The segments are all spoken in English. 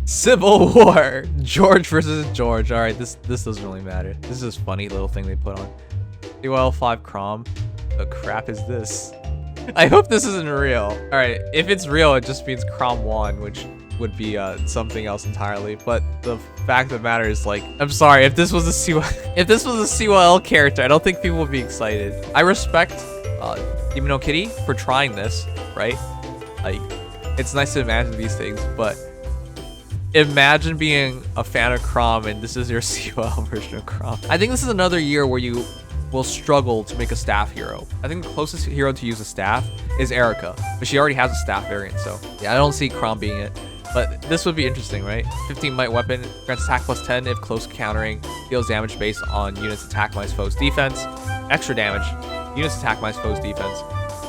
Civil War. George versus George. All right, this doesn't really matter. This is just funny little thing they put on. COL5 Crom. The crap is this? I hope this isn't real. All right, if it's real, it just means Crom won, which would be something else entirely. But the fact of the matter is, like, I'm sorry, if this was a COL character, I don't think people would be excited. I respect Demon Kitty for trying this, right? Like, it's nice to imagine these things, but imagine being a fan of Crom and this is your COL version of Crom. I think this is another year where you will struggle to make a staff hero. I think the closest hero to use a staff is Erica, but she already has a staff variant, so yeah, I don't see Crom being it. But this would be interesting, right? 15 might weapon, grants attack plus 10 if close countering, deals damage based on units attack minus foe's defense, extra damage, units attack minus foe's defense.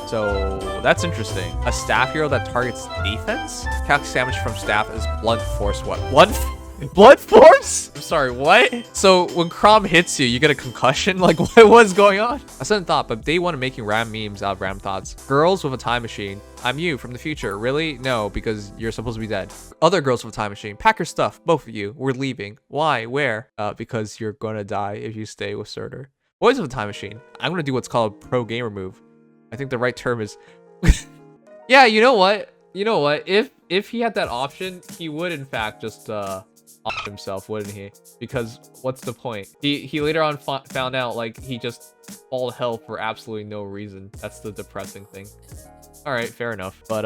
So that's interesting. A staff hero that targets defense? Calcs damage from staff is blunt force what? Blunt force? I'm sorry, what? So when Crom hits you, you get a concussion? Like, what's going on? I sudden thought, but day one of making RAM memes out of RAM thoughts. Girls with a time machine. I'm you from the future. Really? No, because you're supposed to be dead. Other girls with a time machine. Pack your stuff. Both of you. We're leaving. Why? Where? Because you're gonna die if you stay with Surtur. Boys with a time machine. I'm gonna do what's called a pro gamer move. I think the right term is... Yeah, you know what? You know what? If he had that option, he would in fact just off himself, wouldn't he? Because what's the point? He later on found out like he just all hell for absolutely no reason. That's the depressing thing. All right, fair enough. But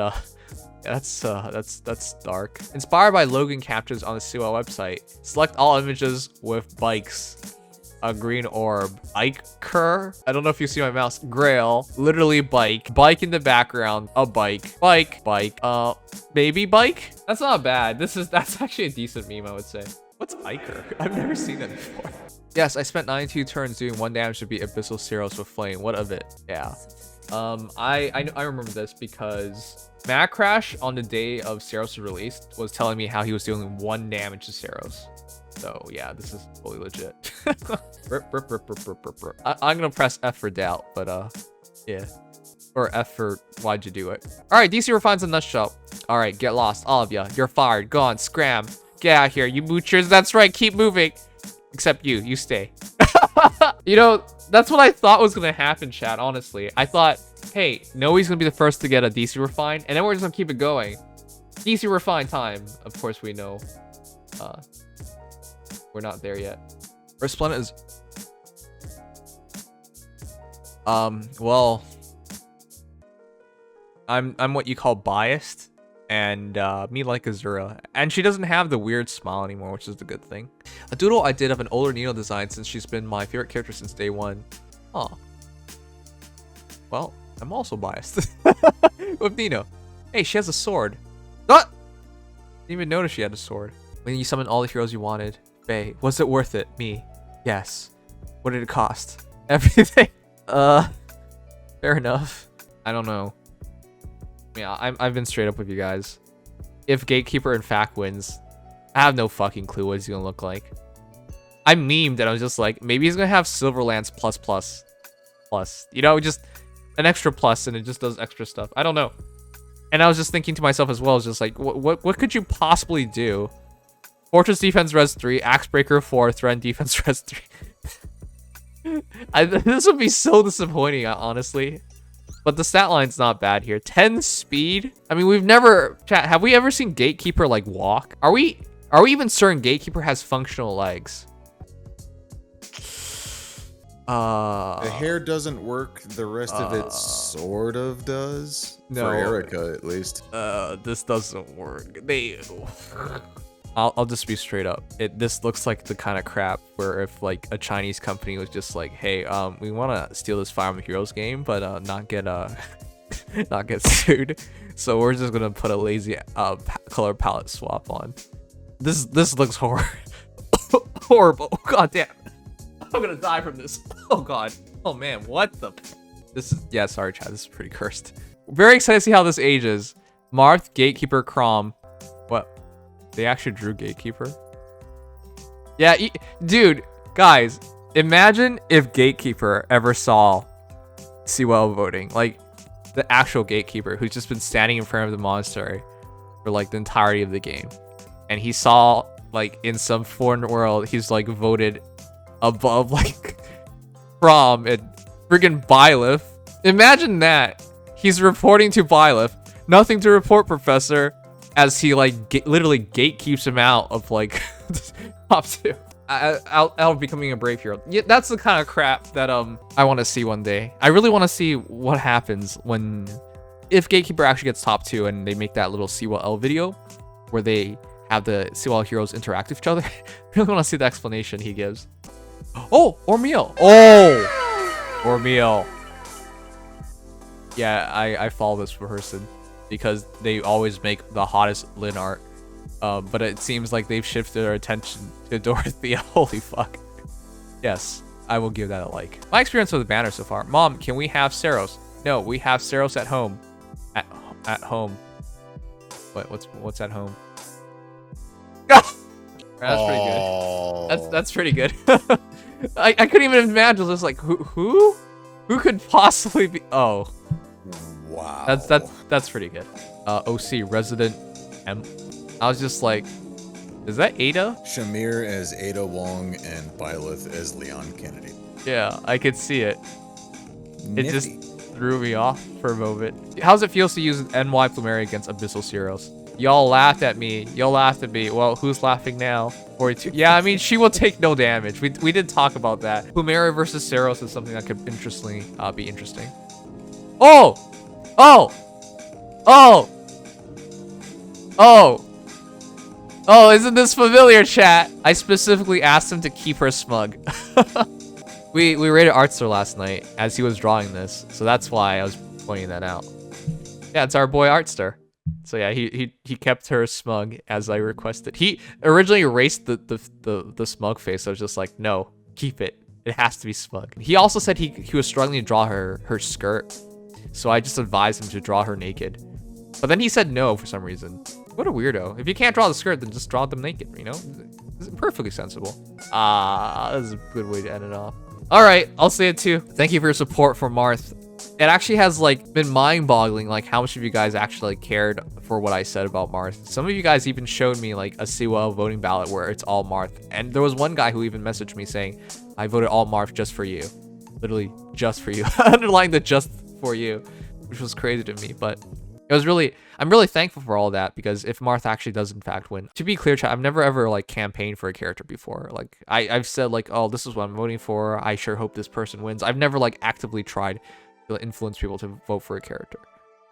yeah, that's dark. Inspired by Logan captions on the COL website. Select all images with bikes. A green orb. Iker? I don't know if you see my mouse. Grail. Literally bike. Bike in the background. A bike. Bike. Bike. Baby bike? That's not bad. That's actually a decent meme, I would say. What's Iker? I've never seen that before. Yes, I spent 92 turns doing 1 damage to beat Abyssal Ceros with Flame. What of it? Yeah. I remember this because Macrash on the day of Ceros' release was telling me how he was dealing 1 damage to Ceros. So yeah, this is fully legit. I'm gonna press F for doubt, but yeah. Or F for why'd you do it? Alright, DC refines a nutshell. Alright, get lost, all of ya. You're fired. Go on, scram. Get out here, you moochers. That's right, keep moving. Except you stay. You know, that's what I thought was gonna happen, chat, honestly. I thought, hey, Noe's gonna be the first to get a DC refine, and then we're just gonna keep it going. DC refine time. Of course we know. We're not there yet. Resplendent is... well... I'm what you call biased, and me like Azura. And she doesn't have the weird smile anymore, which is the good thing. A doodle I did of an older Nino design since she's been my favorite character since day one. Aw. Well, I'm also biased. With Nino. Hey, she has a sword. What? Didn't even notice she had a sword. When you summoned all the heroes you wanted. Faye, was it worth it? Me. Yes. What did it cost? Everything. Fair enough. I don't know. Yeah, I've been straight up with you guys. If Gatekeeper in fact wins, I have no fucking clue what he's gonna look like. I memed and I was just like, maybe he's gonna have Silverlance plus. You know, just an extra plus and it just does extra stuff. I don't know. And I was just thinking to myself as well, was just like, what could you possibly do? Fortress Defense Res 3, Axebreaker 4, Threat Defense Res 3. This would be so disappointing, honestly. But the stat line's not bad here. 10 speed? I mean, we've never... Chat, have we ever seen Gatekeeper, like, walk? Are we even certain Gatekeeper has functional legs? The hair doesn't work. The rest of it sort of does. No. For Erica, at least. This doesn't work. I'll just be straight up. This looks like the kind of crap where if like a Chinese company was just like, hey, we want to steal this Fire Emblem Heroes game, but not get not get sued. So we're just gonna put a lazy color palette swap on. This looks horrible. God damn. I'm gonna die from this. Oh god. Oh man, what the? This is, yeah, sorry chat, this is pretty cursed. Very excited to see how this ages. Marth, Gatekeeper, Crom. What? They actually drew Gatekeeper? Yeah, dude, guys, imagine if Gatekeeper ever saw COL voting. Like, the actual Gatekeeper who's just been standing in front of the monastery for like the entirety of the game. and he saw like in some foreign world he's like voted above like Crom and friggin' Byleth. Imagine that. He's reporting to Byleth. Nothing to report, Professor. As he like literally gatekeeps him out of like top 2. Out becoming a brave hero. Yeah, that's the kind of crap that I want to see one day. I really want to see what happens if Gatekeeper actually gets top 2 and they make that little CWL video where they have the CWL heroes interact with each other. I really want to see the explanation he gives. Oh, Ormeal. Oh, Ormeal. Yeah, I follow this person because they always make the hottest Lin art. But it seems like they've shifted their attention to Dorothea. Holy fuck. Yes, I will give that a like. My experience with the banner so far. Mom, can we have Saros? No, we have Saros at home. At home. What's at home? That's pretty good. That's pretty good. I couldn't even imagine. Just like who could possibly be? Oh, wow. That's pretty good. OC Resident M. I was just like, is that Ada? Shamir as Ada Wong and Byleth as Leon Kennedy. Yeah, I could see it. Nifty. It just threw me off for a moment. How's it feel to use NY Plumeria against Abyssal Ceros? Y'all laughed at me. Y'all laughed at me. Well, who's laughing now? 42. Yeah, I mean, she will take no damage. We did talk about that. Plumeria versus Ceros is something that could interestingly be interesting. Oh! Oh! Oh! Oh! Oh, isn't this familiar, chat? I specifically asked him to keep her smug. We rated Artster last night as he was drawing this, so that's why I was pointing that out. Yeah, it's our boy Artster. So yeah, he kept her smug as I requested. He originally erased the smug face. So I was just like, no, keep it. It has to be smug. He also said he was struggling to draw her skirt, so I just advised him to draw her naked. But then he said no for some reason. What a weirdo. If you can't draw the skirt, then just draw them naked, you know? It's perfectly sensible. This is a good way to end it off. All right, I'll say it too. Thank you for your support for Marth. It actually has like been mind-boggling like how much of you guys actually like cared for what I said about Marth. Some of you guys even showed me like a CWL voting ballot where it's all Marth. And there was one guy who even messaged me saying, I voted all Marth just for you. Literally just for you. Underlying the just for you, which was crazy to me, but it was really, I'm really thankful for all that because if Marth actually does in fact win, to be clear, chat, I've never ever like campaigned for a character before. Like I've said like, oh, this is what I'm voting for. I sure hope this person wins. I've never like actively tried to influence people to vote for a character.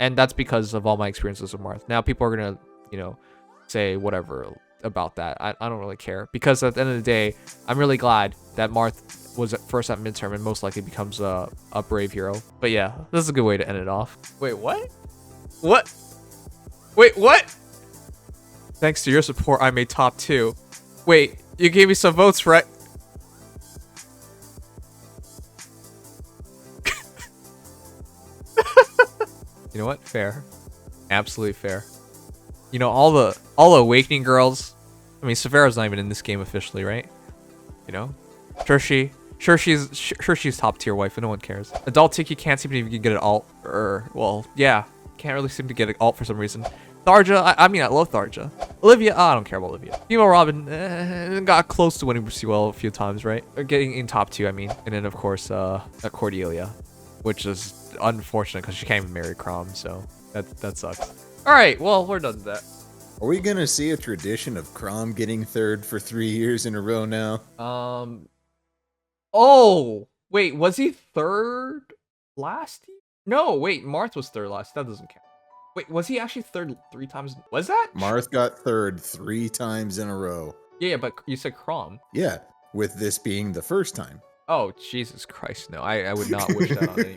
And that's because of all my experiences with Marth. Now people are going to, you know, say whatever about that. I don't really care because at the end of the day, I'm really glad that Marth was at first at midterm and most likely becomes a brave hero. But yeah, this is a good way to end it off. Wait, what? What? Wait, what? Thanks to your support, I made top 2. Wait, you gave me some votes, right? You know what? Fair. Absolutely fair. You know, all the Awakening girls. I mean, Severa's not even in this game officially, right? You know? Sure she's top tier wife, and no one cares. Adult Tiki can't seem to even get an alt. Well, yeah. Can't really seem to get an alt for some reason. Tharja, I mean, I love Tharja. Olivia, I don't care about Olivia. Female Robin got close to winning Seawell a few times, right? Or getting in top 2, I mean. And then, of course, Cordelia, which is unfortunate because she can't even marry Crom, so that sucks. All right, well, we're done with that. Are we gonna see a tradition of Crom getting 3rd for 3 years in a row now? Oh, wait, was he 3rd last year? No, wait, Marth was 3rd last. That doesn't count. Wait, was he actually 3rd 3 times? Was that? Marth got 3rd 3 times in a row. Yeah, but you said Crom. Yeah, with this being the first time. Oh, Jesus Christ, no. I would not wish that on any.